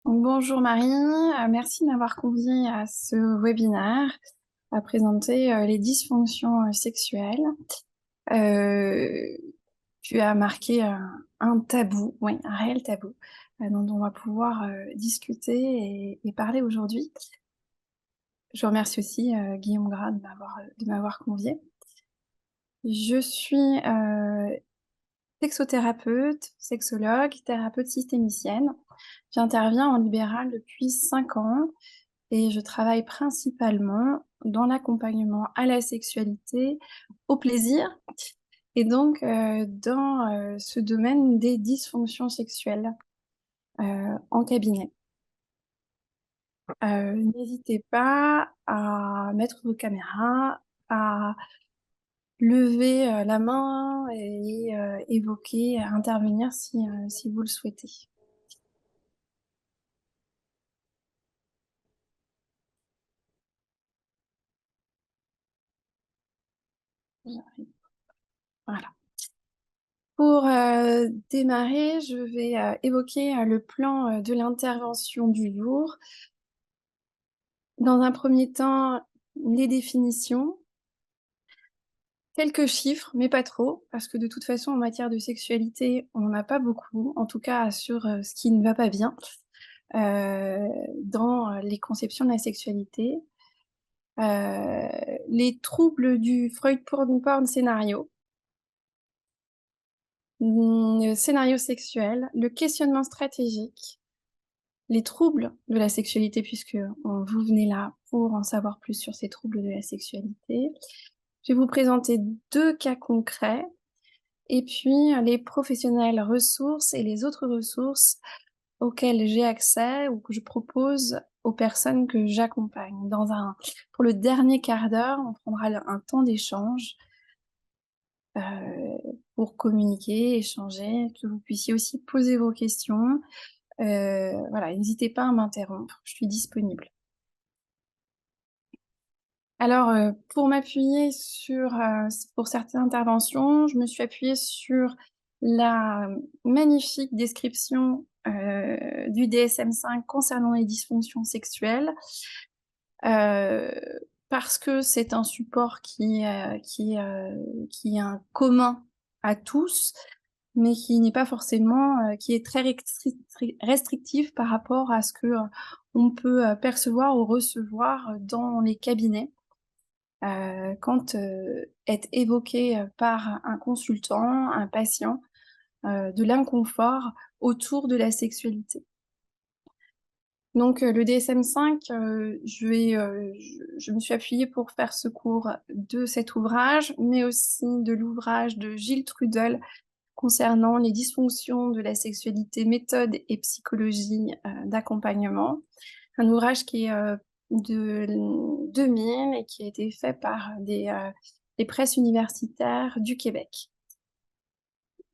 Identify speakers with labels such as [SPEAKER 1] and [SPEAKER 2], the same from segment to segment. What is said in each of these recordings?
[SPEAKER 1] Bonjour Marie, merci de m'avoir conviée à ce webinaire à présenter les dysfonctions sexuelles. Euh, Tu as marqué un tabou, oui, un réel tabou, dont on va pouvoir discuter et parler aujourd'hui. Je remercie aussi Guillaume Gras de m'avoir conviée. Je suis sexothérapeute, sexologue, thérapeute systémicienne. J'interviens en libéral depuis 5 ans. Et je travaille principalement dans l'accompagnement à la sexualité, au plaisir, et donc dans ce domaine des dysfonctions sexuelles en cabinet. N'hésitez pas à mettre vos caméras, à lever la main et évoquer, intervenir si vous le souhaitez. Voilà. Pour démarrer, je vais évoquer le plan de l'intervention du jour. Dans un premier temps, les définitions, quelques chiffres, mais pas trop, parce que de toute façon, en matière de sexualité, on n'en a pas beaucoup, en tout cas sur ce qui ne va pas bien dans les conceptions de la sexualité. Euh, les troubles du Freud porn scénario, le scénario sexuel, le questionnement stratégique, les troubles de la sexualité, puisque vous venez là pour en savoir plus sur ces troubles de la sexualité. Je vais vous présenter 2 cas concrets, et puis les professionnels ressources et les autres ressources auxquelles j'ai accès ou que je propose aux personnes que j'accompagne. Pour le dernier quart d'heure, on prendra un temps d'échange euh, pour communiquer, échanger, que vous puissiez aussi poser vos questions. Voilà, n'hésitez pas à m'interrompre, je suis disponible. Alors, pour m'appuyer pour certaines interventions, je me suis appuyée sur la magnifique description du DSM-5 concernant les dysfonctions sexuelles, euh, parce que c'est un support qui est un commun à tous, mais qui n'est pas forcément, qui est très restrictif par rapport à ce que on peut percevoir ou recevoir dans les cabinets quand est évoqué par un consultant, un patient, de l'inconfort autour de la sexualité. Donc le DSM-5, je me suis appuyée pour faire ce cours de cet ouvrage, mais aussi de l'ouvrage de Gilles Trudel concernant les dysfonctions de la sexualité, méthode et psychologie d'accompagnement. Un ouvrage qui est de 2000 et qui a été fait par des presses universitaires du Québec.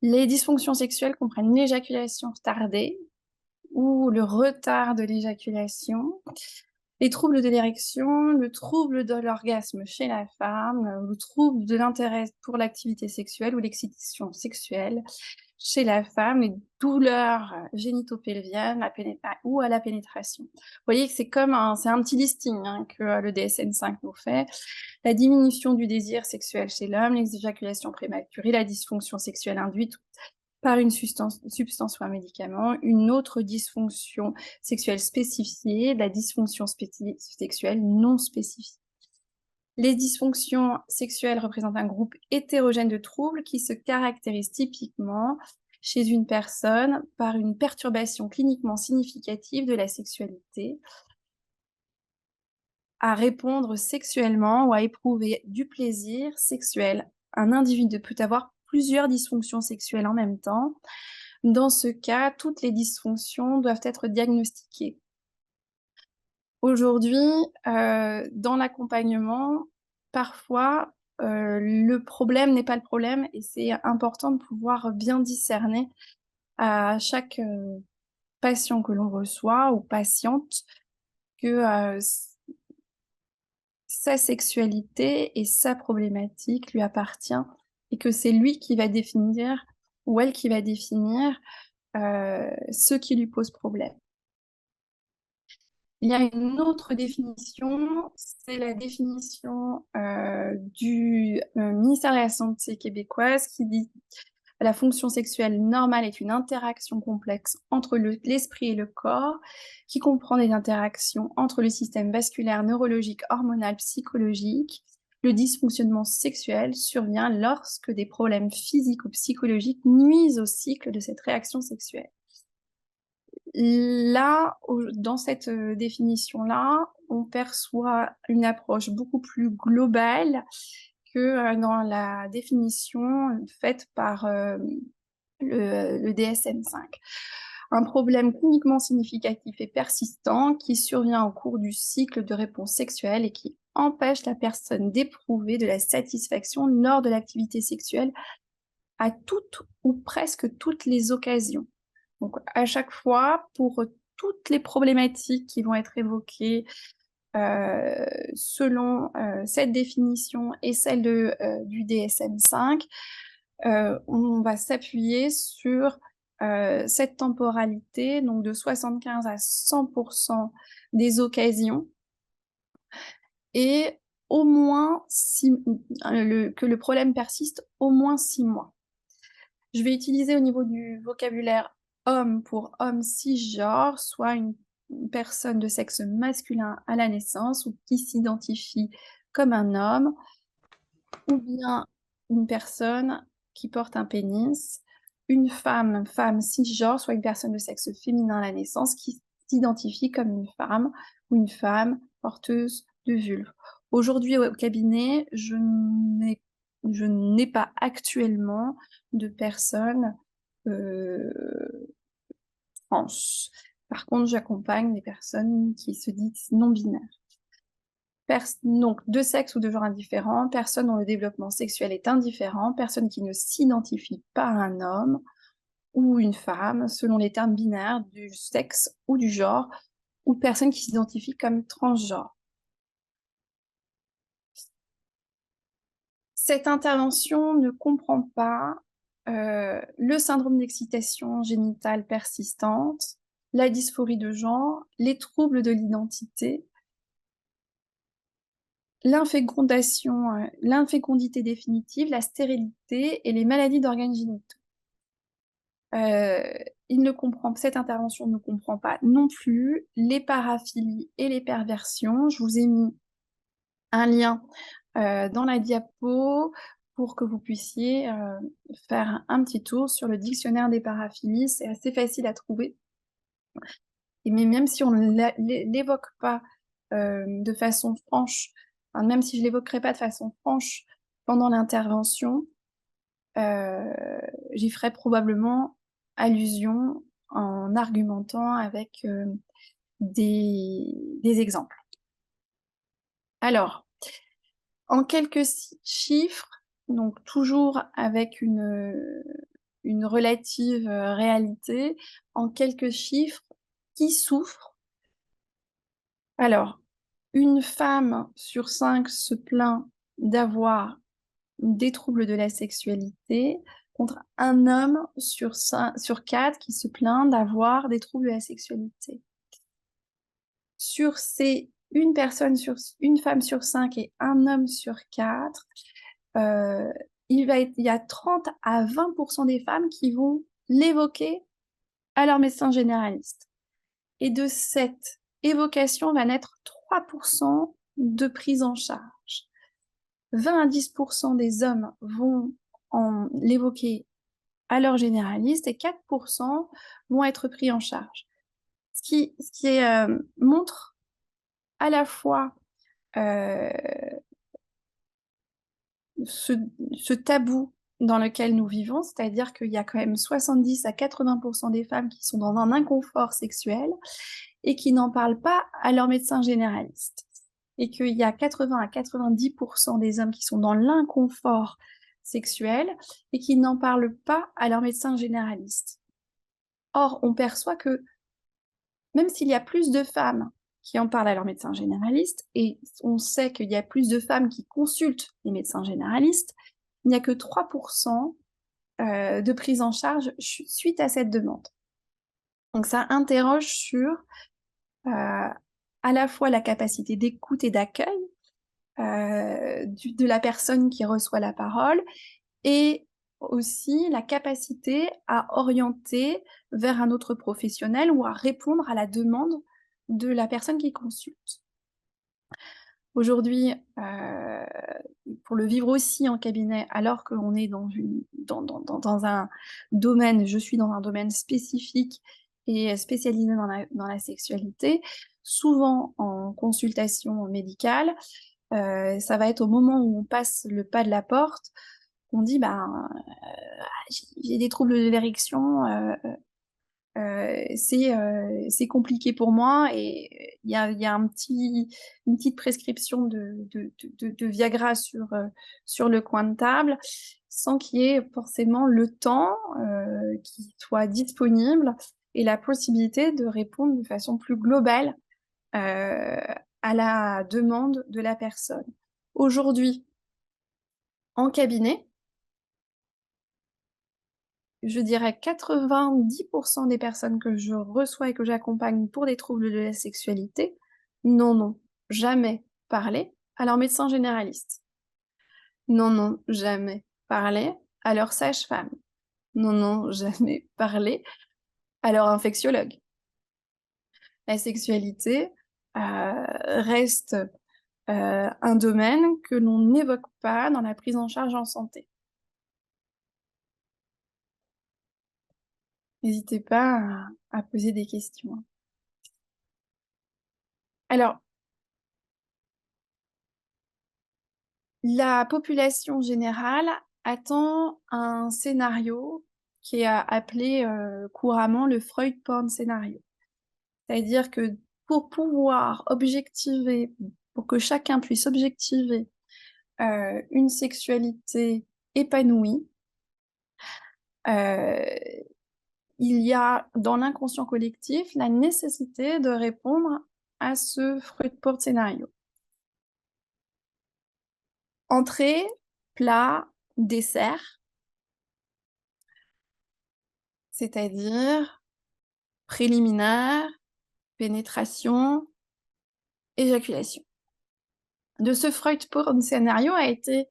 [SPEAKER 1] Les dysfonctions sexuelles comprennent l'éjaculation retardée ou le retard de l'éjaculation, les troubles de l'érection, le trouble de l'orgasme chez la femme, le trouble de l'intérêt pour l'activité sexuelle ou l'excitation sexuelle chez la femme, les douleurs génitopelviennes ou à la pénétration. Vous voyez que c'est un petit listing que le DSM-5 nous fait. La diminution du désir sexuel chez l'homme, l'éjaculation prématurée, la dysfonction sexuelle induite par une substance ou un médicament, une autre dysfonction sexuelle spécifiée, la dysfonction sexuelle non spécifiée. Les dysfonctions sexuelles représentent un groupe hétérogène de troubles qui se caractérisent typiquement chez une personne par une perturbation cliniquement significative de la sexualité, à répondre sexuellement ou à éprouver du plaisir sexuel. Un individu peut avoir plusieurs dysfonctions sexuelles en même temps. Dans ce cas, toutes les dysfonctions doivent être diagnostiquées. Aujourd'hui, dans l'accompagnement, parfois, le problème n'est pas le problème et c'est important de pouvoir bien discerner à chaque patient que l'on reçoit ou patiente que sa sexualité et sa problématique lui appartient et que c'est lui qui va définir ou elle qui va définir ce qui lui pose problème. Il y a une autre définition, c'est la définition du ministère de la Santé québécoise qui dit: la fonction sexuelle normale est une interaction complexe entre l'esprit et le corps, qui comprend des interactions entre le système vasculaire, neurologique, hormonal, psychologique. Le dysfonctionnement sexuel survient lorsque des problèmes physiques ou psychologiques nuisent au cycle de cette réaction sexuelle. Là, dans cette définition-là, on perçoit une approche beaucoup plus globale que dans la définition faite par le DSM-5. Un problème cliniquement significatif et persistant qui survient au cours du cycle de réponse sexuelle et qui empêche la personne d'éprouver de la satisfaction lors de l'activité sexuelle à toutes ou presque toutes les occasions. Donc, à chaque fois, pour toutes les problématiques qui vont être évoquées selon cette définition et celle du DSM-5, on va s'appuyer sur cette temporalité, donc de 75 à 100% des occasions, et au moins que le problème persiste au moins 6 mois. Je vais utiliser au niveau du vocabulaire homme pour homme cisgenre, soit une personne de sexe masculin à la naissance ou qui s'identifie comme un homme, ou bien une personne qui porte un pénis, une femme cisgenre, soit une personne de sexe féminin à la naissance qui s'identifie comme une femme ou une femme porteuse de vulve. Aujourd'hui, au cabinet, je n'ai pas actuellement de personnes trans. Par contre, j'accompagne des personnes qui se disent non-binaires. Donc, de sexe ou de genre indifférent, personne dont le développement sexuel est indifférent, personne qui ne s'identifie pas à un homme ou une femme, selon les termes binaires du sexe ou du genre, ou personne qui s'identifie comme transgenre. Cette intervention ne comprend pas le syndrome d'excitation génitale persistante, la dysphorie de genre, les troubles de l'identité, l'infécondité définitive, la stérilité et les maladies d'organes génitaux. Cette intervention ne comprend pas non plus les paraphilies et les perversions. Je vous ai mis un lien dans la diapo pour que vous puissiez faire un petit tour sur le dictionnaire des paraphilies. C'est assez facile à trouver. Mais même si on ne l'évoque pas de façon franche, enfin, même si je l'évoquerai pas de façon franche pendant l'intervention, j'y ferai probablement allusion en argumentant avec des exemples. Alors, en quelques chiffres, donc toujours avec une relative réalité, en quelques chiffres, qui souffre? Alors, une femme sur 5 se plaint d'avoir des troubles de la sexualité, contre un homme sur 4 qui se plaint d'avoir des troubles de la sexualité. Sur ces une femme sur 5 et un homme sur 4, il y a 30 à 20% des femmes qui vont l'évoquer à leur médecin généraliste. Et de cette évocation va naître 3% de prise en charge. 20 à 10% des hommes vont l'évoquer à leur généraliste et 4% vont être pris en charge. Ce qui montre à la fois ce tabou dans lequel nous vivons, c'est-à-dire qu'il y a quand même 70 à 80% des femmes qui sont dans un inconfort sexuel et qui n'en parlent pas à leur médecin généraliste. Et qu'il y a 80 à 90% des hommes qui sont dans l'inconfort sexuel et qui n'en parlent pas à leur médecin généraliste. Or, on perçoit que même s'il y a plus de femmes qui en parlent à leur médecin généraliste, et on sait qu'il y a plus de femmes qui consultent les médecins généralistes, il n'y a que 3% de prise en charge suite à cette demande. Donc ça interroge sur à la fois la capacité d'écoute et d'accueil de la personne qui reçoit la parole et aussi la capacité à orienter vers un autre professionnel ou à répondre à la demande de la personne qui consulte. Aujourd'hui, pour le vivre aussi en cabinet, alors qu'on est dans un domaine je suis dans un domaine spécifique et spécialisé dans la sexualité, souvent en consultation médicale, ça va être au moment où on passe le pas de la porte, qu'on dit: «Ben, j'ai des troubles de l'érection, c'est compliqué pour moi» et il y a une petite prescription de Viagra sur le coin de table, sans qu'il y ait forcément le temps, qui soit disponible et la possibilité de répondre de façon plus globale, à la demande de la personne. Aujourd'hui, en cabinet, je dirais 90 des personnes que je reçois et que j'accompagne pour des troubles de la sexualité n'en ont jamais parlé à leur médecin généraliste, n'en ont jamais parlé à leur sage-femme, n'en ont jamais parlé à leur infectiologue. La sexualité, reste, un domaine que l'on n'évoque pas dans la prise en charge en santé. N'hésitez pas à poser des questions, hein. Alors, la population générale attend un scénario qui est appelé, couramment le Freud porn scénario. C'est-à-dire que pour pouvoir objectiver, pour que chacun puisse objectiver, une sexualité épanouie, heu, il y a dans l'inconscient collectif la nécessité de répondre à ce Freud porn scénario. Entrée, plat, dessert, c'est-à-dire préliminaire, pénétration, éjaculation. De ce Freud porn scénario a été,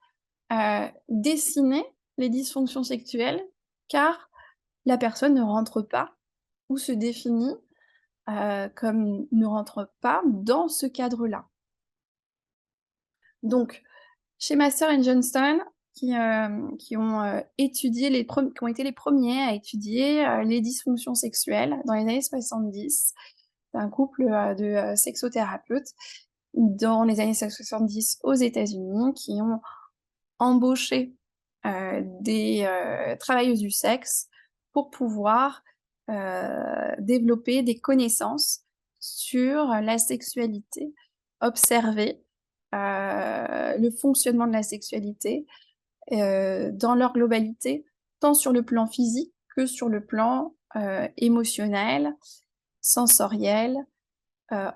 [SPEAKER 1] dessinées les dysfonctions sexuelles, car la personne ne rentre pas ou se définit, comme ne rentre pas dans ce cadre-là. Donc chez Master and Johnstone, qui ont, étudié qui ont été les premiers à étudier, les dysfonctions sexuelles dans les années 70. C'est un couple, de, sexothérapeutes dans les années 70 aux États-Unis qui ont embauché, des, travailleuses du sexe pour pouvoir, développer des connaissances sur la sexualité, observer, le fonctionnement de la sexualité, dans leur globalité, tant sur le plan physique que sur le plan, émotionnel, sensoriel,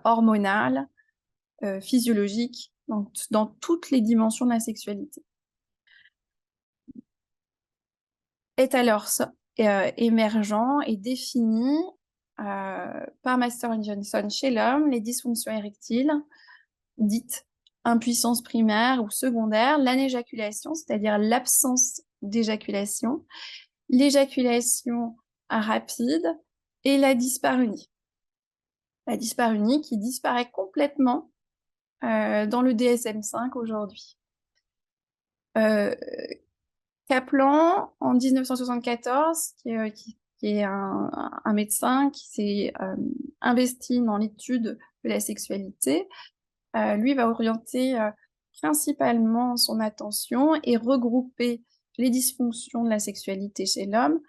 [SPEAKER 1] hormonal, physiologique, dans toutes les dimensions de la sexualité. Est alors émergent et défini, par Master and Johnson chez l'homme, les dysfonctions érectiles, dites impuissance primaire ou secondaire, l'anéjaculation, c'est-à-dire l'absence d'éjaculation, l'éjaculation rapide et la dyspareunie. La dyspareunie qui disparaît complètement, dans le DSM-5 aujourd'hui. Heu, Kaplan, en 1974, qui est un médecin qui s'est, investi dans l'étude de la sexualité, lui va orienter, principalement son attention et regrouper les dysfonctions de la sexualité chez l'homme,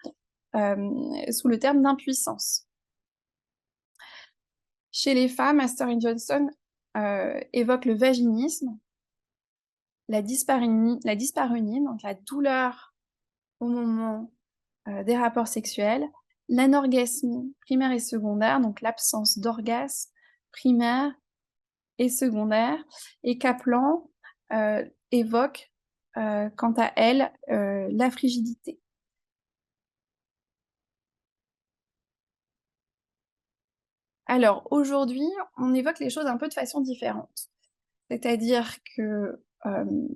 [SPEAKER 1] sous le terme d'impuissance. Chez les femmes, Master and Johnson, évoque le vaginisme, la dyspareunie, donc la douleur au moment, des rapports sexuels, l'anorgasmie primaire et secondaire, donc l'absence d'orgasme primaire et secondaire, et Kaplan, évoque, quant à elle, la frigidité. Alors aujourd'hui, on évoque les choses un peu de façon différente. C'est-à-dire que,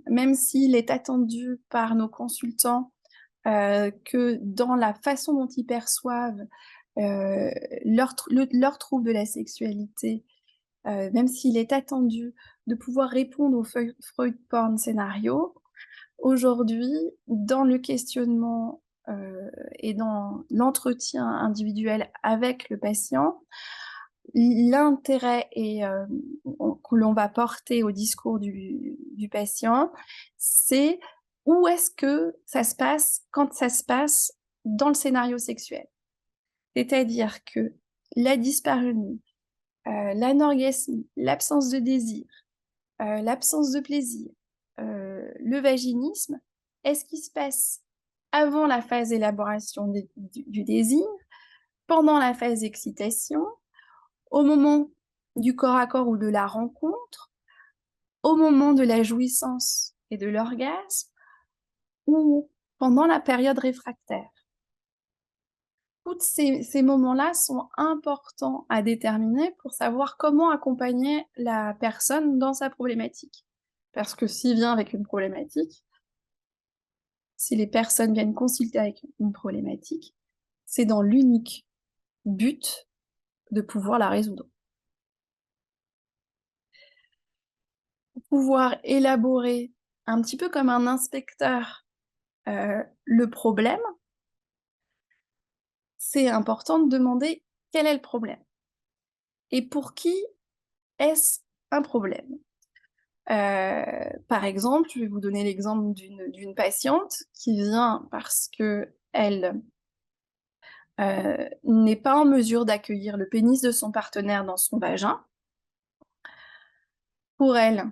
[SPEAKER 1] même s'il est attendu par nos consultants, que dans la façon dont ils perçoivent, heu, leur trouble de la sexualité, même s'il est attendu de pouvoir répondre au Freud porn scénario, aujourd'hui, dans le questionnement, et dans l'entretien individuel avec le patient, l'intérêt que l'on va porter au discours du patient, c'est où est-ce que ça se passe quand ça se passe dans le scénario sexuel. C'est-à-dire que la dyspareunie, l'anorgasmie, l'absence de désir, l'absence de plaisir, le vaginisme, est-ce qu'il se passe avant la phase d'élaboration du désir, pendant la phase d'excitation, au moment du corps à corps ou de la rencontre, au moment de la jouissance et de l'orgasme ou pendant la période réfractaire. Tous ces moments-là sont importants à déterminer pour savoir comment accompagner la personne dans sa problématique. Parce que s'il vient avec une problématique, si les personnes viennent consulter avec une problématique, c'est dans l'unique but de pouvoir la résoudre. Pouvoir élaborer un petit peu comme un inspecteur, le problème, c'est important de demander quel est le problème et pour qui est-ce un problème? Par exemple, je vais vous donner l'exemple d'une patiente qui vient parce qu'elle, n'est pas en mesure d'accueillir le pénis de son partenaire dans son vagin. Pour elle,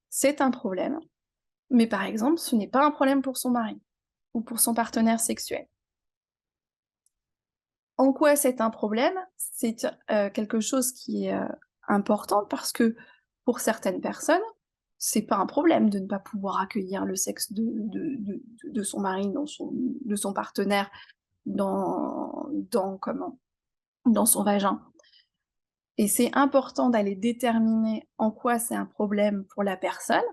[SPEAKER 1] c'est un problème, mais par exemple, ce n'est pas un problème pour son mari ou pour son partenaire sexuel. En quoi c'est un problème? C'est, quelque chose qui est, important parce que pour certaines personnes, c'est pas un problème de ne pas pouvoir accueillir le sexe de son mari, de son partenaire dans son vagin et c'est important d'aller déterminer en quoi c'est un problème pour la personne,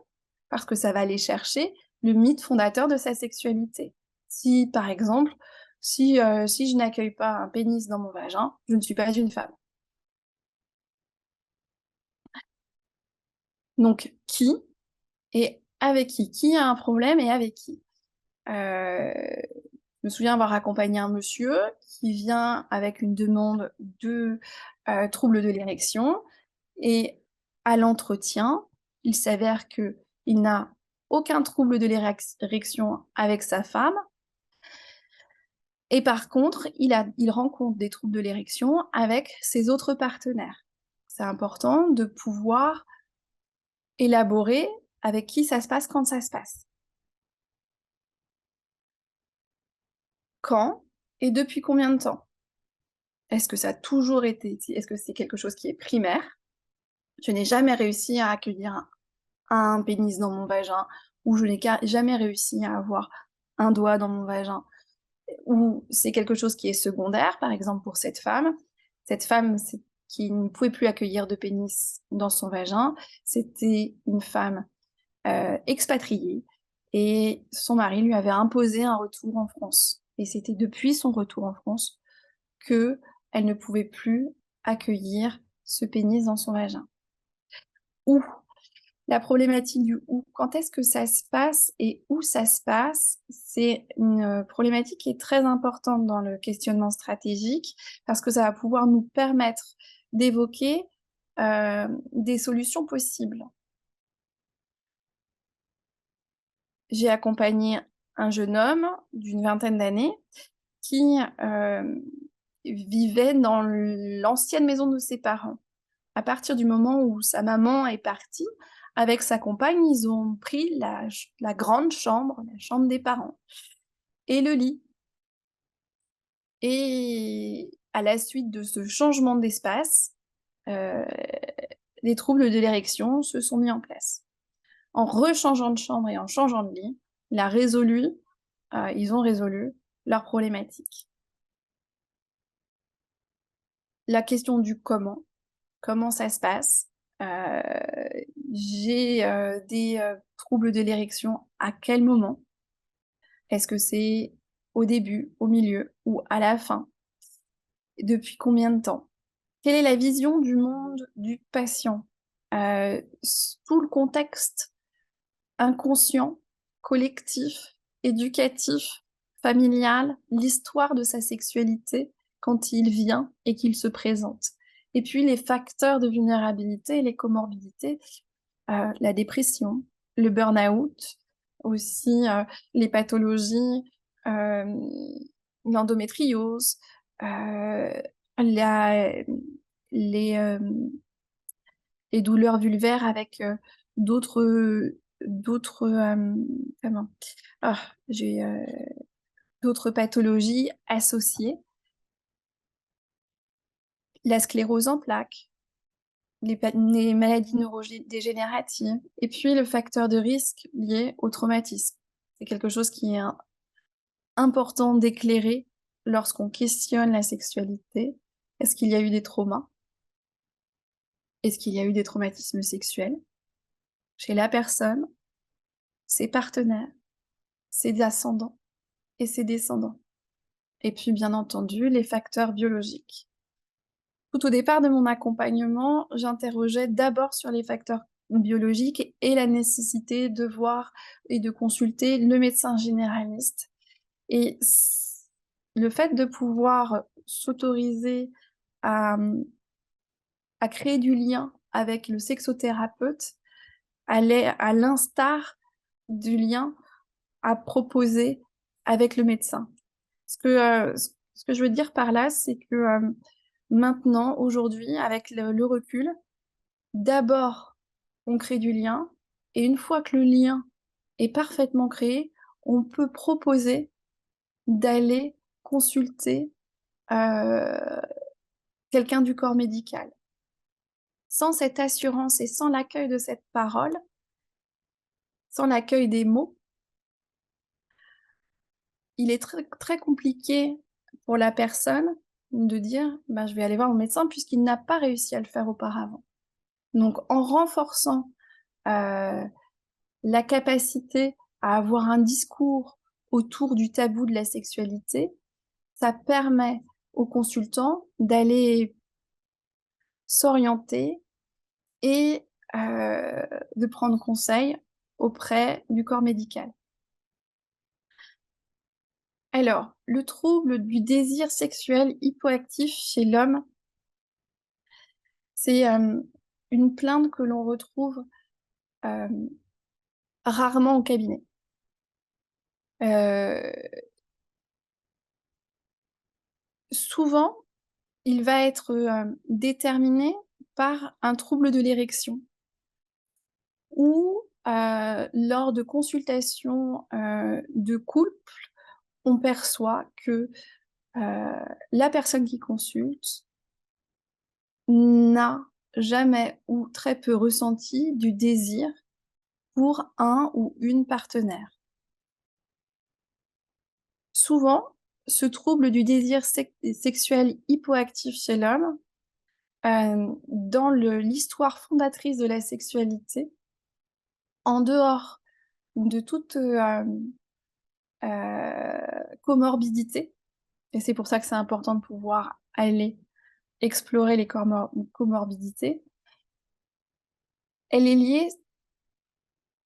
[SPEAKER 1] parce que ça va aller chercher le mythe fondateur de sa sexualité. Si, par exemple, si je n'accueille pas un pénis dans mon vagin, je ne suis pas une femme. Donc qui et avec qui? Qui a un problème et avec qui? Je me souviens avoir accompagné un monsieur qui vient avec une demande de, trouble de l'érection et à l'entretien, il s'avère qu'il n'a aucun trouble de l'érection avec sa femme et par contre, il rencontre des troubles de l'érection avec ses autres partenaires. C'est important de pouvoir élaborer avec qui ça se passe quand ça se passe. Quand et depuis combien de temps? Est-ce que ça a toujours été est-ce que c'est quelque chose qui est primaire? Je n'ai jamais réussi à accueillir un pénis dans mon vagin ou je n'ai jamais réussi à avoir un doigt dans mon vagin ou c'est quelque chose qui est secondaire, par exemple pour cette femme. Cette femme qui ne pouvait plus accueillir de pénis dans son vagin, c'était une femme, expatriée et son mari lui avait imposé un retour en France et c'était depuis son retour en France qu'elle ne pouvait plus accueillir ce pénis dans son vagin. Ou la problématique du où. Quand est-ce que ça se passe et où ça se passe? C'est une, problématique qui est très importante dans le questionnement stratégique parce que ça va pouvoir nous permettre d'évoquer, des solutions possibles. J'ai accompagné un jeune homme d'une vingtaine d'années qui, vivait dans l'ancienne maison de ses parents. À partir du moment où sa maman est partie, avec sa compagne, ils ont pris la grande chambre, la chambre des parents et le lit. Et à la suite de ce changement d'espace, heu, les troubles de l'érection se sont mis en place. En rechangeant de chambre et en changeant de lit, ils ont résolu leur problématique. La question du comment comment ça se passe? Heu, j'ai, des, troubles de l'érection, à quel moment? Est-ce que c'est au début, au milieu ou à la fin? Depuis combien de temps? Quelle est la vision du monde du patient? Tout le contexte inconscient, collectif, éducatif, familial, l'histoire de sa sexualité quand il vient et qu'il se présente. Et puis les facteurs de vulnérabilité et les comorbidités, la dépression, le burn-out, aussi, les pathologies, hem, l'endométriose, heu, la les, les douleurs vulvaires avec, d'autres, comment? Ah, d'autres pathologies associées, la sclérose en plaques, les maladies neurodégénératives et puis le facteur de risque lié au traumatisme. C'est quelque chose qui est important d'éclairer lorsqu'on questionne la sexualité. Est-ce qu'il y a eu des traumas? Est-ce qu'il y a eu des traumatismes sexuels chez la personne, ses partenaires, ses ascendants et ses descendants? Et puis, bien entendu, les facteurs biologiques. Tout au départ de mon accompagnement, j'interrogeais d'abord sur les facteurs biologiques et la nécessité de voir et de consulter le médecin généraliste. Et le fait de pouvoir s'autoriser à, à créer du lien avec le sexothérapeute allait à l'instar du lien à proposer avec le médecin. Ce que je veux dire par là, c'est que, maintenant, aujourd'hui, avec le recul, d'abord, on crée du lien et une fois que le lien est parfaitement créé, on peut proposer d'aller consulter, heu, quelqu'un du corps médical. Sans cette assurance et sans l'accueil de cette parole, sans l'accueil des mots, il est très compliqué pour la personne de dire: «Bah, je vais aller voir mon médecin» puisqu'il n'a pas réussi à le faire auparavant. Donc en renforçant, heu, la capacité à avoir un discours autour du tabou de la sexualité, ça permet aux consultants d'aller s'orienter et de prendre conseil auprès du corps médical. Alors, le trouble du désir sexuel hypoactif chez l'homme, c'est, une plainte que l'on retrouve, hem, rarement au cabinet. Heu, Souvent, il va être, déterminé par un trouble de l'érection ou, lors de consultations, de couple, on perçoit que, la personne qui consulte n'a jamais ou très peu ressenti du désir pour un ou une partenaire. Souvent, ce trouble du désir sexuel hypoactif chez l'homme, dans l'histoire fondatrice de la sexualité, en dehors de toute, comorbidité et c'est pour ça que c'est important de pouvoir aller explorer les comorbidités, elle est liée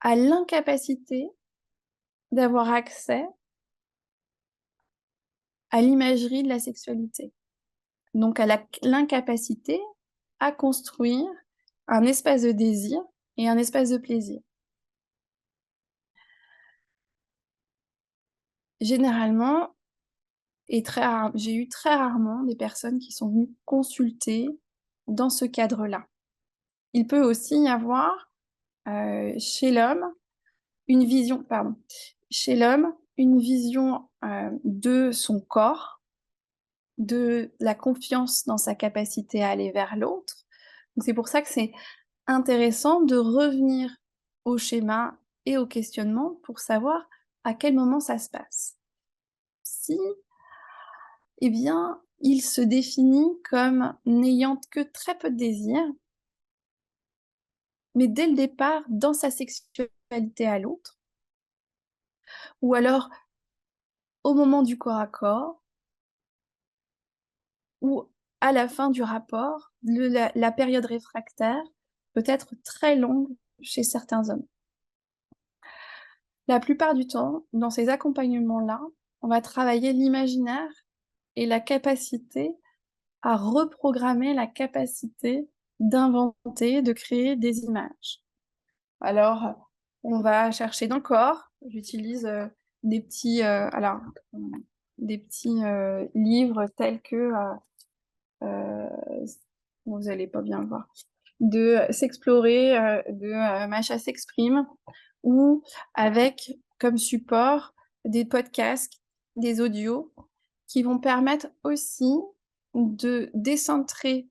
[SPEAKER 1] à l'incapacité d'avoir accès à l'imagerie de la sexualité. Donc à l'incapacité à construire un espace de désir et un espace de plaisir. Généralement et j'ai eu très rarement des personnes qui sont venues consulter dans ce cadre-là. Il peut aussi y avoir, chez l'homme chez l'homme, une vision, de son corps, de la confiance dans sa capacité à aller vers l'autre. Donc c'est pour ça que c'est intéressant de revenir au schéma et au questionnement pour savoir à quel moment ça se passe. Si, eh bien, il se définit comme n'ayant que très peu de désir, mais dès le départ, dans sa sexualité à l'autre, ou alors au moment du corps à corps, ou à la fin du rapport, la période réfractaire peut être très longue chez certains hommes. La plupart du temps, dans ces accompagnements-là, on va travailler l'imaginaire et la capacité à reprogrammer la capacité d'inventer, de créer des images. Alors, on va chercher dans le corps. J'utilise, des petits, des petits, livres tels que, heu, vous allez pas bien le voir, de S'explorer, de, Macha s'exprime, ou avec comme support des podcasts, des audios qui vont permettre aussi de décentrer,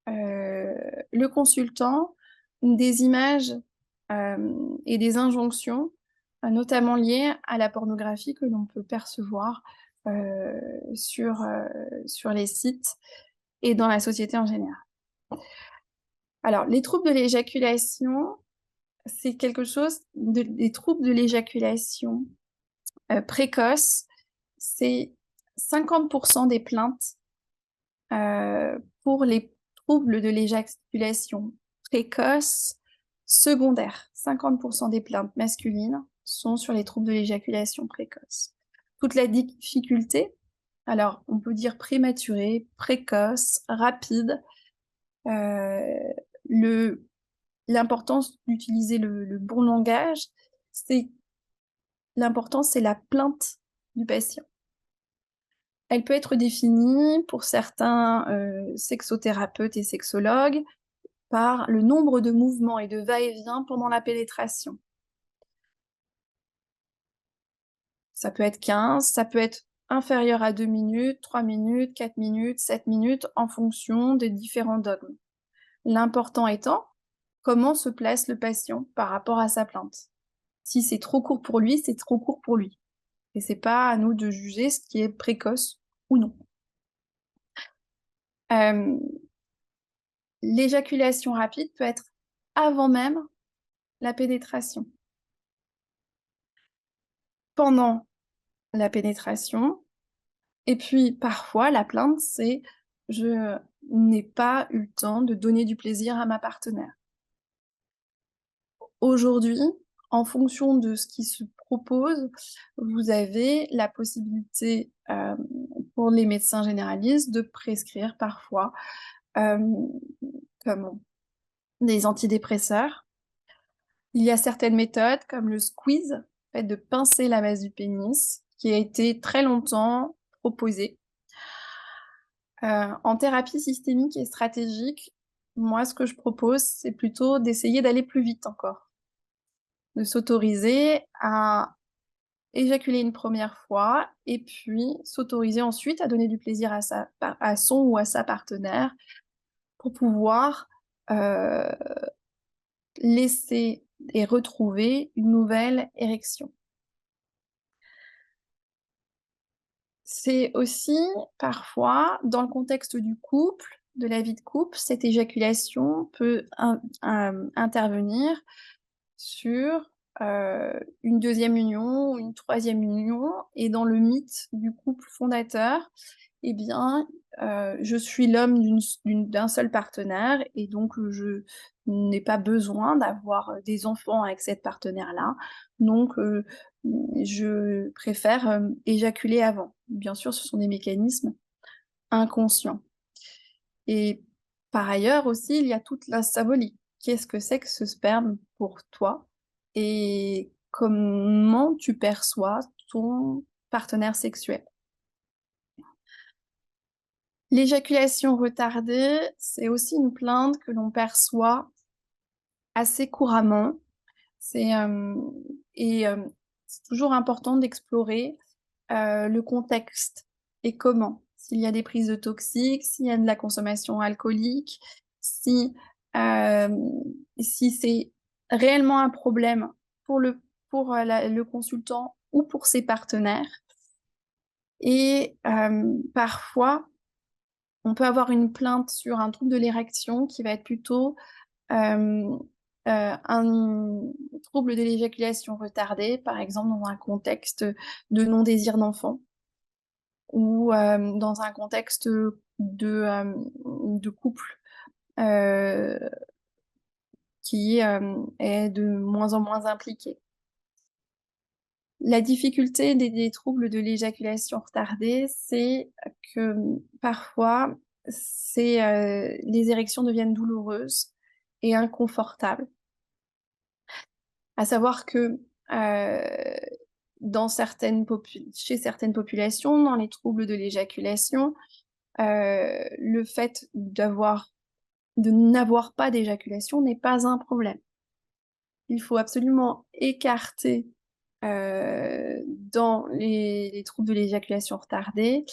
[SPEAKER 1] heu, le consultant des images, et des injonctions, notamment liées à la pornographie que l'on peut percevoir, sur les sites et dans la société en général. Alors, les troubles de l'éjaculation, c'est quelque chose les troubles de l'éjaculation, précoce, c'est 50 des plaintes, pour les troubles de l'éjaculation précoce secondaire. 50 des plaintes masculines sont sur les troubles de l'éjaculation précoce. Toute la difficulté, alors on peut dire prématuré, précoce, rapide, heu, le l'importance d'utiliser le bon langage, c'est l'important, c'est la plainte du patient. Elle peut être définie pour certains, sexothérapeutes et sexologues par le nombre de mouvements et de va-et-vient pendant la pénétration. Ça peut être 15, ça peut être inférieur à 2 minutes, 3 minutes, 4 minutes, 7 minutes en fonction des différents dogmes. L'important étant, comment se place le patient par rapport à sa plainte. Si c'est trop court pour lui, c'est trop court pour lui et c'est pas à nous de juger ce qui est précoce ou non. Hem, L'éjaculation rapide peut être avant même la pénétration. Pendant la pénétration, et puis parfois la plainte, c'est: «Je n'ai pas eu le temps de donner du plaisir à ma partenaire». Aujourd'hui, en fonction de ce qui se propose, vous avez la possibilité, pour les médecins généralistes de prescrire parfois, hem, comment? Des antidépresseurs. Il y a certaines méthodes comme le squeeze, le fait de pincer la base du pénis, qui a été très longtemps proposé. En thérapie systémique et stratégique, moi ce que je propose, c'est plutôt d'essayer d'aller plus vite encore. De s'autoriser à éjaculer une première fois et puis s'autoriser ensuite à donner du plaisir à son ou à sa partenaire pour pouvoir, heu, laisser et retrouver une nouvelle érection. C'est aussi parfois dans le contexte du couple, de la vie de couple, cette éjaculation peut intervenir sur, une deuxième union ou une troisième union, et dans le mythe du couple fondateur, eh bien, je suis l'homme d'un seul partenaire et donc je n'ai pas besoin d'avoir, des enfants avec cette partenaire-là. Donc je préfère, éjaculer avant. Bien sûr, ce sont des mécanismes inconscients. Et par ailleurs aussi, il y a toute la symbolique. Qu'est-ce que c'est que ce sperme pour toi? Et comment tu perçois ton partenaire sexuel? L'éjaculation retardée, c'est aussi une plainte que l'on perçoit assez couramment. C'est, c'est toujours important d'explorer, le contexte et comment. S'il y a des prises de toxiques, s'il y a de la consommation alcoolique, si, hem, si c'est réellement un problème pour le consultant ou pour ses partenaires, et parfois On peut avoir une plainte sur un trouble de l'érection qui va être plutôt, hem, un trouble de l'éjaculation retardée, par exemple dans un contexte de non-désir d'enfant ou, dans un contexte, de couple, heu, qui, est de moins en moins impliqué. La difficulté des troubles de l'éjaculation retardée, c'est que, parfois, les érections deviennent douloureuses et inconfortables. À savoir que, chez certaines populations, dans les troubles de l'éjaculation, le fait de n'avoir pas d'éjaculation n'est pas un problème. Il faut absolument écarter, dans les troubles de l'éjaculation retardée,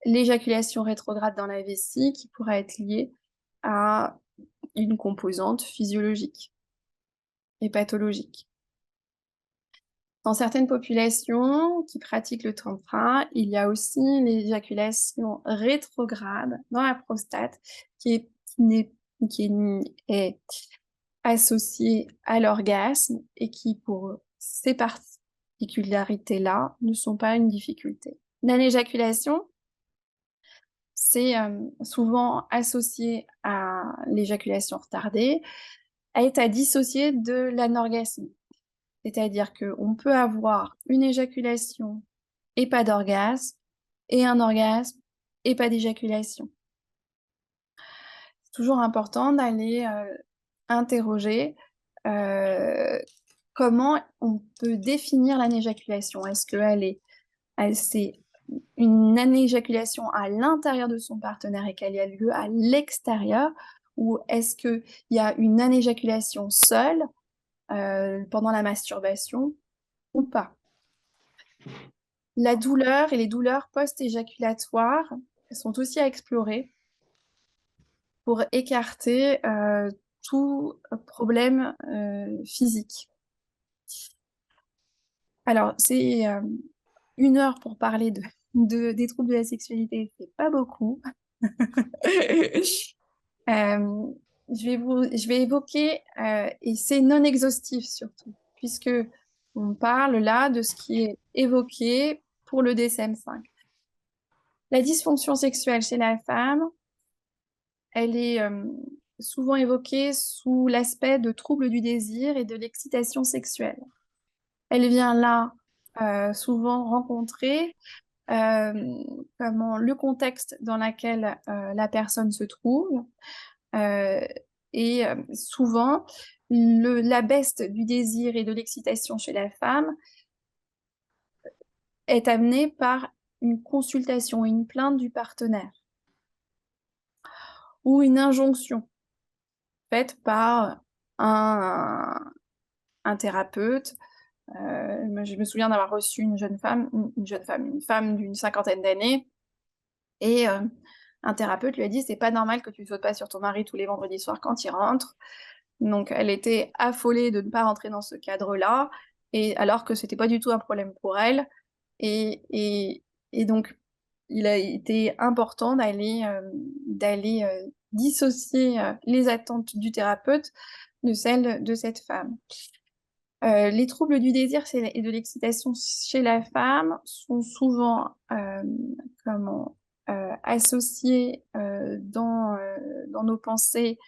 [SPEAKER 1] l'éjaculation rétrograde dans la vessie qui pourrait être liée à une composante physiologique et pathologique. Dans certaines populations qui pratiquent le tantra, il y a aussi l'éjaculation rétrograde dans la prostate qui est qui n'est qui est associée à l'orgasme et qui, pour ces particularités-là, ne sont pas une difficulté. L'éjaculation, c'est, souvent associé à l'éjaculation retardée, est à dissocier de l'anorgasmie. C'est-à-dire qu'on peut avoir une éjaculation et pas d'orgasme, et un orgasme et pas d'éjaculation. C'est toujours important d'aller, interroger, heu, comment on peut définir l'anéjaculation. Est-ce c'est une anéjaculation à l'intérieur de son partenaire et qu'elle a lieu à l'extérieur? Ou est-ce qu'il y a une anéjaculation seule, pendant la masturbation ou pas? La douleur et les douleurs post-éjaculatoires sont aussi à explorer pour écarter, tout problème, physique. Alors c'est, 1 heure pour parler des troubles de la sexualité, c'est pas beaucoup. Hem, je vais évoquer, et c'est non exhaustif surtout, puisqu'on parle là de ce qui est évoqué pour le DSM-5. La dysfonction sexuelle chez la femme, elle est, souvent évoquée sous l'aspect de troubles du désir et de l'excitation sexuelle. Elle vient là, souvent rencontrer, hem, le contexte dans lequel, la personne se trouve, heu et souvent la baisse du désir et de l'excitation chez la femme est amenée par une consultation, une plainte du partenaire ou une injonction faite par un un thérapeute. Moi, je me souviens d'avoir reçu une femme d'une cinquantaine d'années et un thérapeute lui a dit: «C'est pas normal que tu sautes pas sur ton mari tous les vendredis soirs quand il rentre». Donc elle était affolée de ne pas rentrer dans ce cadre-là et alors que c'était pas du tout un problème pour elle et et et donc il a été important d'aller, dissocier, les attentes du thérapeute de celles de cette femme. Les troubles du désir et de l'excitation chez la femme sont souvent, associés, dans nos pensées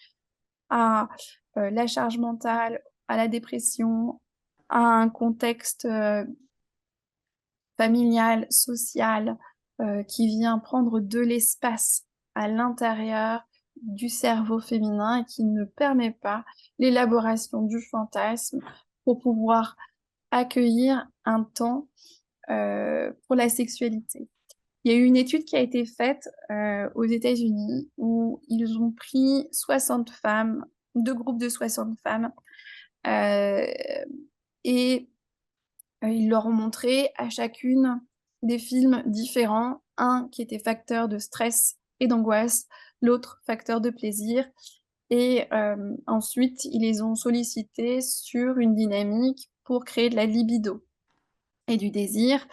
[SPEAKER 1] à, la charge mentale, à la dépression, à un contexte, familial, social, qui vient prendre de l'espace à l'intérieur du cerveau féminin et qui ne permet pas l'élaboration du fantasme pour pouvoir accueillir un temps, pour la sexualité. Il y a eu une étude qui a été faite, aux États-Unis où ils ont pris 60 femmes, 2 groupes de 60 femmes, heu et ils leur ont montré à chacune des films différents, un qui était facteur de stress et d'angoisse, l'autre facteur de plaisir et ensuite ils les ont sollicitées sur une dynamique pour créer de la libido et du désir.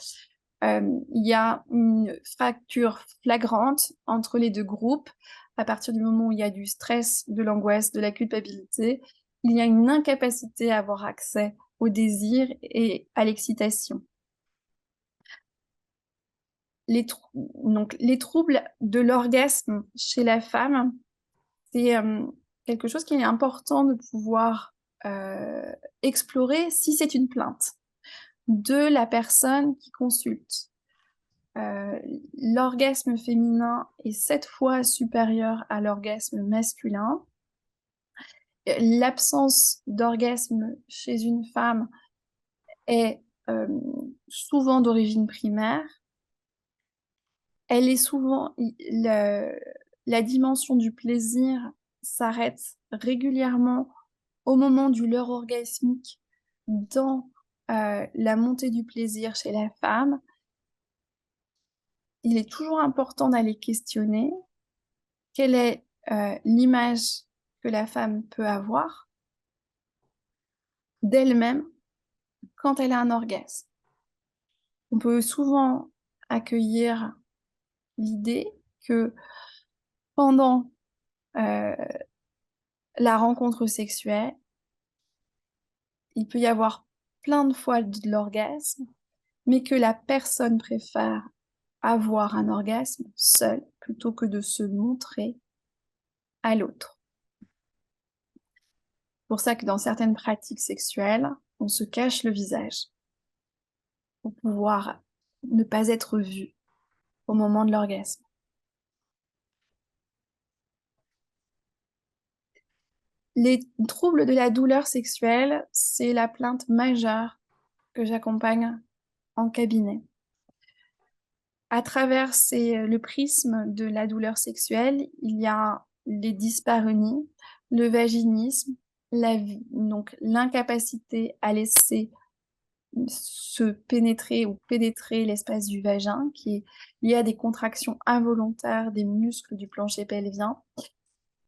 [SPEAKER 1] il y a une fracture flagrante entre les 2 groupes. À partir du moment où il y a du stress, de l'angoisse, de la culpabilité, il y a une incapacité à avoir accès au désir et à l'excitation. Les troubles de l'orgasme chez la femme, c'est, quelque chose qui est important de pouvoir, explorer si c'est une plainte de la personne qui consulte. Heu, L'orgasme féminin est 7 fois supérieur à l'orgasme masculin. L'absence d'orgasme chez une femme est, souvent d'origine primaire. Elle est souvent i le La dimension du plaisir s'arrête régulièrement au moment du leurre orgasmique dans, la montée du plaisir chez la femme. Il est toujours important d'aller questionner quelle est, l'image que la femme peut avoir d'elle-même quand elle a un orgasme. On peut souvent accueillir l'idée que pendant, heu, la rencontre sexuelle, il peut y avoir plein de fois de l'orgasme, mais que la personne préfère avoir un orgasme seule plutôt que de se montrer à l'autre. Pour ça que dans certaines pratiques sexuelles, on se cache le visage pour pouvoir ne pas être vu au moment de l'orgasme. Les troubles de la douleur sexuelle, c'est la plainte majeure que j'accompagne en cabinet. À travers le prisme de la douleur sexuelle, il y a les dyspareunies, le vaginisme, donc l'incapacité à laisser se pénétrer ou pénétrer l'espace du vagin, qui est lié à des contractions involontaires des muscles du plancher pelvien,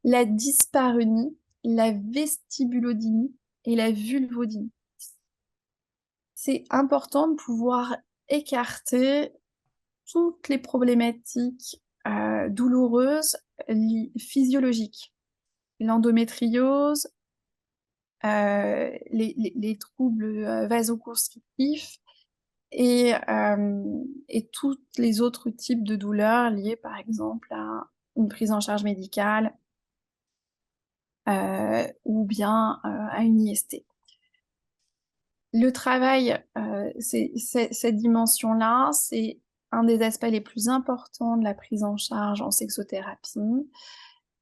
[SPEAKER 1] la dyspareunie, la vestibulodynie et la vulvodynie. C'est important de pouvoir écarter toutes les problématiques, douloureuses physiologiques. L'endométriose, les troubles, vasoconstrictifs et tous les autres types de douleurs liées, par exemple, à une prise en charge médicale, ou bien, à une IST. Le travail, cette dimension-là, c'est un des aspects les plus importants de la prise en charge en sexothérapie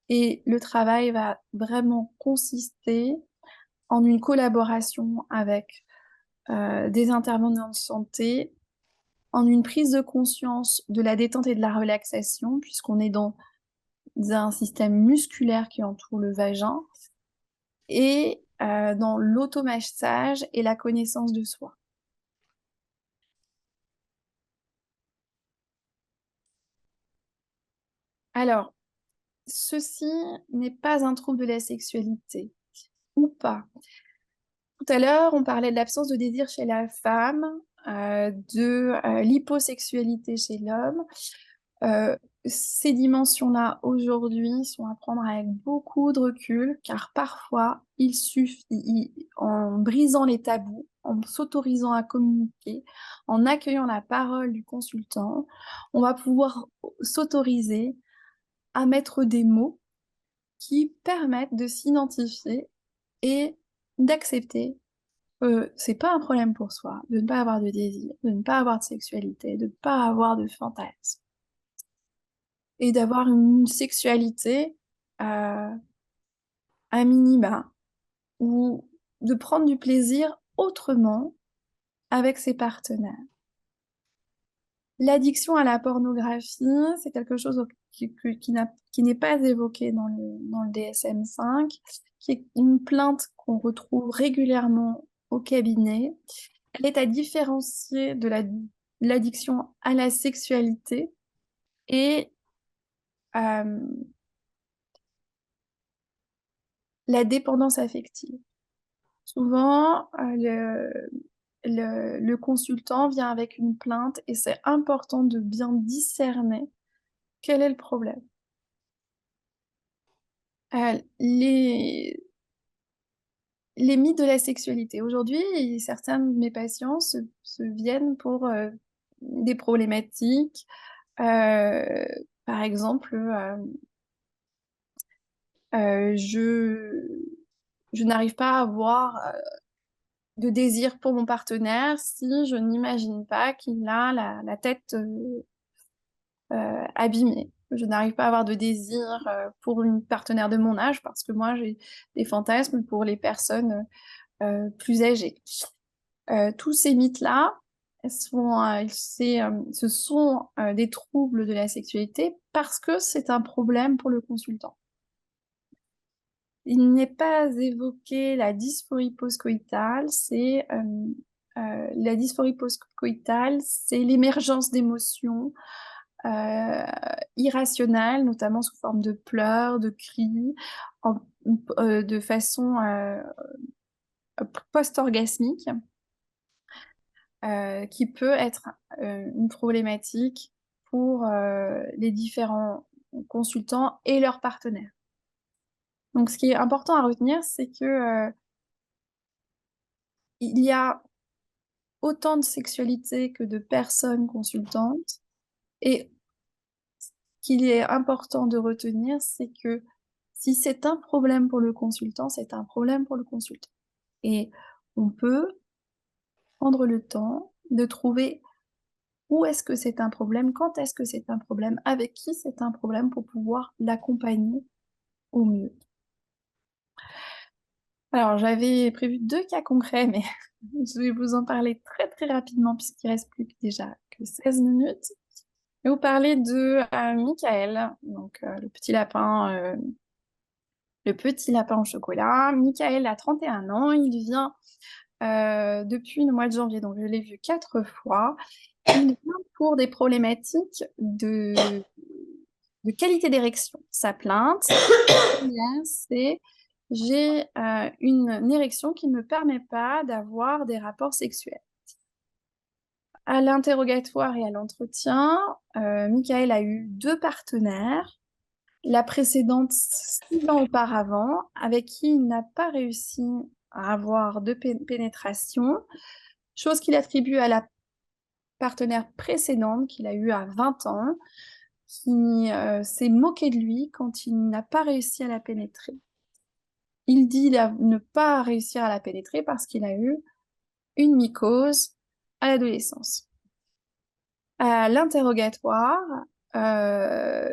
[SPEAKER 1] et le travail va vraiment consister en une collaboration avec, des intervenants de santé, en une prise de conscience de la détente et de la relaxation puisqu'on est dans un système musculaire qui entoure le vagin et dans l'automassage et la connaissance de soi. Alors, ceci n'est pas un trouble de la sexualité, ou pas. Tout à l'heure, on parlait de l'absence de désir chez la femme, l'hyposexualité chez l'homme. Heu, Ces dimensions-là, aujourd'hui, sont à prendre avec beaucoup de recul, car parfois, il suffit en brisant les tabous, en s'autorisant à communiquer, en accueillant la parole du consultant, on va pouvoir s'autoriser à mettre des mots qui permettent de s'identifier et d'accepter que c'est pas un problème pour soi de ne pas avoir de désir, de ne pas avoir de sexualité, de ne pas avoir de fantasme et d'avoir une sexualité, à minima ou de prendre du plaisir autrement avec ses partenaires. L'addiction à la pornographie, c'est quelque chose qui n'est pas évoqué dans le DSM-5, qui est une plainte qu'on retrouve régulièrement au cabinet. Elle est à différencier de l'addiction à la sexualité et hem, la dépendance affective. Souvent, le consultant vient avec une plainte et c'est important de bien discerner quel est le problème. Euh, les, les mythes de la sexualité. Aujourd'hui, certains de mes patients se viennent pour des problématiques. Euh, Par exemple, je n'arrive pas à avoir de désir pour mon partenaire si je n'imagine pas qu'il a la tête abîmée. Je n'arrive pas à avoir de désir pour une partenaire de mon âge parce que moi, j'ai des fantasmes pour les personnes plus âgées. Tous ces mythes-là, ce sont des troubles de la sexualité parce que c'est un problème pour le consultant. Il n'est pas évoqué la dysphorie post-coïtale, la dysphorie post-coïtale, c'est l'émergence d'émotions euh, irrationnelles, notamment sous forme de pleurs, de cris, en- de façon post-orgasmique, qui peut être une problématique pour les différents consultants et leurs partenaires. Donc, ce qui est important à retenir, c'est que il y a autant de sexualité que de personnes consultantes. Et ce qu'il est important de retenir, c'est que si c'est un problème pour le consultant, c'est un problème pour le consultant. Et on peut prendre le temps de trouver où est-ce que c'est un problème, quand est-ce que c'est un problème, avec qui c'est un problème pour pouvoir l'accompagner au mieux. Alors, j'avais prévu 2 cas concrets, mais je vais vous en parler très très rapidement puisqu'il reste plus que déjà que 16 minutes. Je vais vous parler de Michael, donc le petit lapin au chocolat. Michael a 31 ans, il vient depuis le mois de janvier, donc je l'ai vu 4 fois. Il vient pour des problématiques de qualité d'érection. Sa plainte, c'est j'ai une érection qui ne me permet pas d'avoir des rapports sexuels. À l'interrogatoire et à l'entretien, Michael a eu 2 partenaires. La précédente, 6 ans auparavant, avec qui il n'a pas réussi à avoir de pénétration, chose qu'il attribue à la partenaire précédente qu'il a eue à 20 ans, qui s'est moqué de lui quand il n'a pas réussi à la pénétrer. Il dit ne pas réussir à la pénétrer parce qu'il a eu une mycose à l'adolescence. À l'interrogatoire, euh,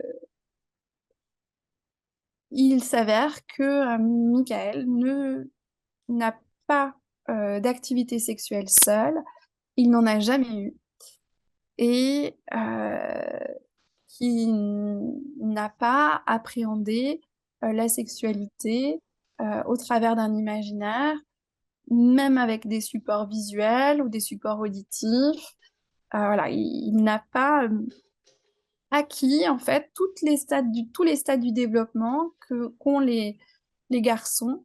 [SPEAKER 1] il s'avère que Michael n'a pas d'activité sexuelle seul, il n'en a jamais eu et qui n'a pas appréhendé la sexualité au travers d'un imaginaire, même avec des supports visuels ou des supports auditifs. Voilà, il n'a pas acquis en fait tous les stades du développement qu'ont les garçons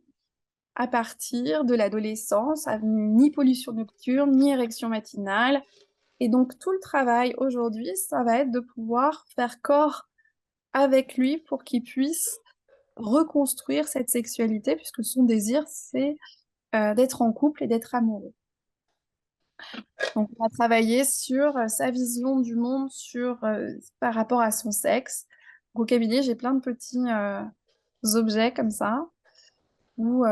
[SPEAKER 1] à partir de l'adolescence, ni pollution nocturne, ni érection matinale. Et donc tout le travail aujourd'hui, ça va être de pouvoir faire corps avec lui pour qu'il puisse reconstruire cette sexualité, puisque son désir, c'est d'être en couple et d'être amoureux. Donc on va travailler sur sa vision du monde par rapport à son sexe. Donc, au cabinet, j'ai plein de petits objets comme ça, où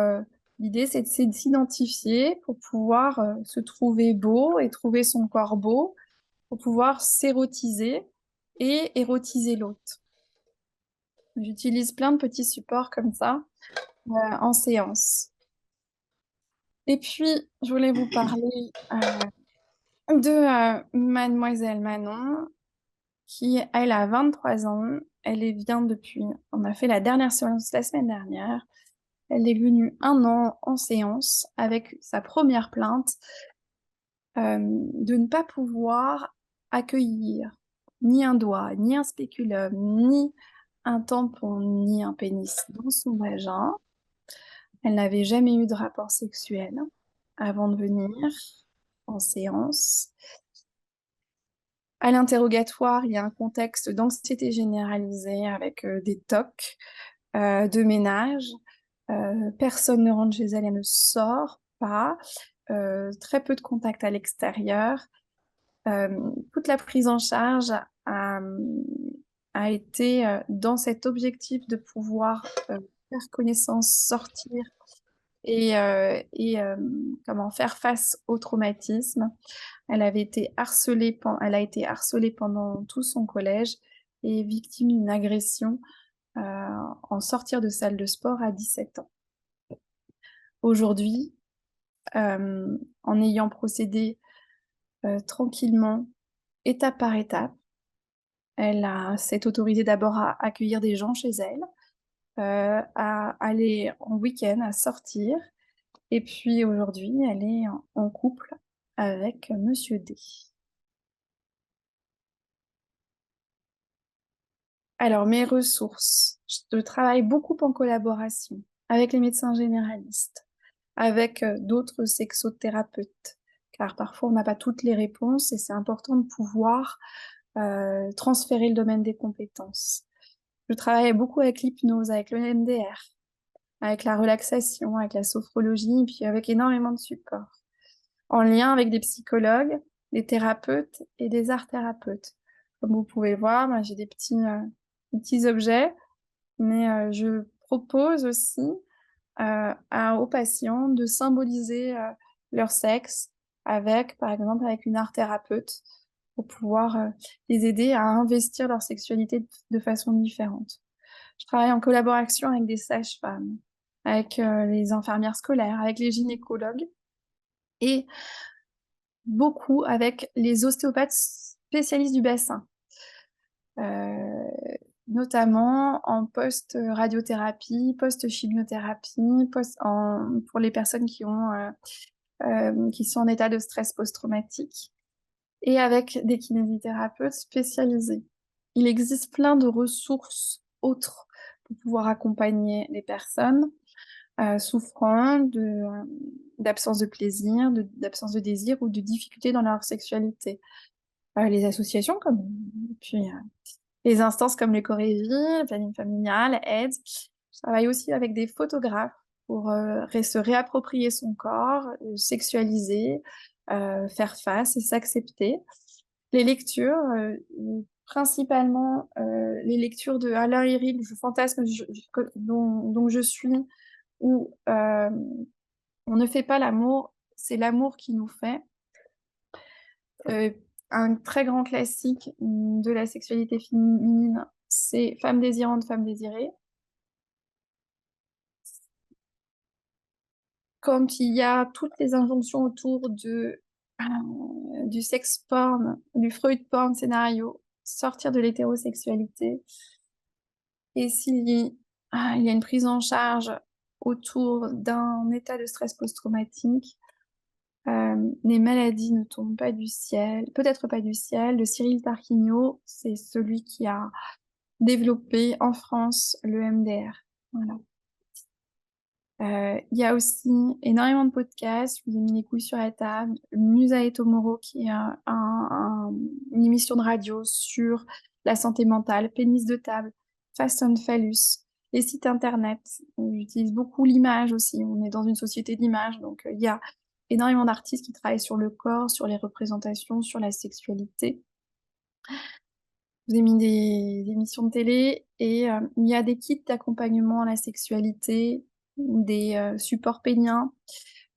[SPEAKER 1] l'idée, c'est de s'identifier pour pouvoir se trouver beau et trouver son corps beau, pour pouvoir s'érotiser et érotiser l'autre. J'utilise plein de petits supports comme ça en séance. Et puis, je voulais vous parler de Mademoiselle Manon, qui, elle, a 23 ans. On a fait la dernière séance la semaine dernière. Elle est venue 1 an en séance avec sa première plainte de ne pas pouvoir accueillir ni un doigt, ni un spéculum, ni un tampon, ni un pénis dans son vagin. Elle n'avait jamais eu de rapport sexuel avant de venir. en séance. À l'interrogatoire, il y a un contexte d'anxiété généralisée avec des TOC, de ménage. Personne ne rentre chez elle, elle ne sort pas. Très peu de contact à l'extérieur. Toute la prise en charge a, a été dans cet objectif de pouvoir faire connaissance, sortir et comment faire face au traumatisme. Elle a été harcelée pendant tout son collège et victime d'une agression en sortir de salle de sport à 17 ans. Aujourd'hui, en ayant procédé tranquillement, étape par étape, s'est autorisée d'abord à accueillir des gens chez elle, à aller en week-end, à sortir. Et puis aujourd'hui, elle est en couple avec Monsieur D. Alors, mes ressources, je travaille beaucoup en collaboration avec les médecins généralistes, avec d'autres sexothérapeutes, car parfois on n'a pas toutes les réponses et c'est important de pouvoir transférer le domaine des compétences. Je travaille beaucoup avec l'hypnose, avec le MDR, avec la relaxation, avec la sophrologie, et puis avec énormément de support, en lien avec des psychologues, des thérapeutes et des arts thérapeutes. Comme vous pouvez voir, moi, j'ai des petits objets, mais je propose aussi aux patients de symboliser leur sexe avec, par exemple, avec une art thérapeute pour pouvoir les aider à investir leur sexualité de façon différente. Je travaille en collaboration avec des sages-femmes, avec les infirmières scolaires, avec les gynécologues et beaucoup avec les ostéopathes spécialistes du bassin, euh, notamment en post-radiothérapie, post-chimiothérapie, pour les personnes qui sont en état de stress post-traumatique, et avec des kinésithérapeutes spécialisés. Il existe plein de ressources autres pour pouvoir accompagner les personnes souffrant d'absence de plaisir, d'absence de désir ou de difficultés dans leur sexualité. Les associations puis les instances comme le Coréville, le planning familial, AIDS. Je travaille aussi avec des photographes pour se réapproprier son corps, sexualiser, faire face et s'accepter. Les lectures, principalement les lectures de Alain Héril, Je fantasme, dont je suis, où on ne fait pas l'amour, c'est l'amour qui nous fait. Euh, un très grand classique de la sexualité féminine, c'est Femme désirante, femme désirée. Quand il y a toutes les injonctions autour du sex porn, du Freud porn scénario, sortir de l'hétérosexualité, et il y a une prise en charge autour d'un état de stress post-traumatique, les maladies ne tombent pas du ciel, peut-être pas du ciel. Le Cyril Tarquinio, c'est celui qui a développé en France le MDR. Voilà. Il y a aussi énormément de podcasts. Je vous ai mis les couilles sur la table. Musa et Tomorrow, qui est une émission de radio sur la santé mentale. Pénis de table, Fast and Phallus, les sites internet. J'utilise beaucoup l'image aussi. On est dans une société d'image, donc il y a énormément d'artistes qui travaillent sur le corps, sur les représentations, sur la sexualité. Je vous ai mis des émissions de télé et il y a des kits d'accompagnement à la sexualité, des supports péniens,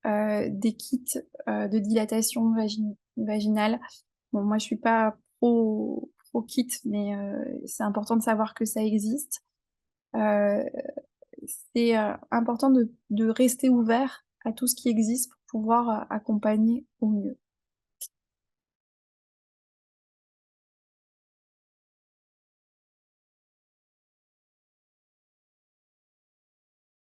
[SPEAKER 1] des kits de dilatation vaginale. Bon, moi, je suis pas pro kit, mais c'est important de savoir que ça existe. Euh, c'est important de rester ouvert à tout ce qui existe pour pouvoir accompagner au mieux.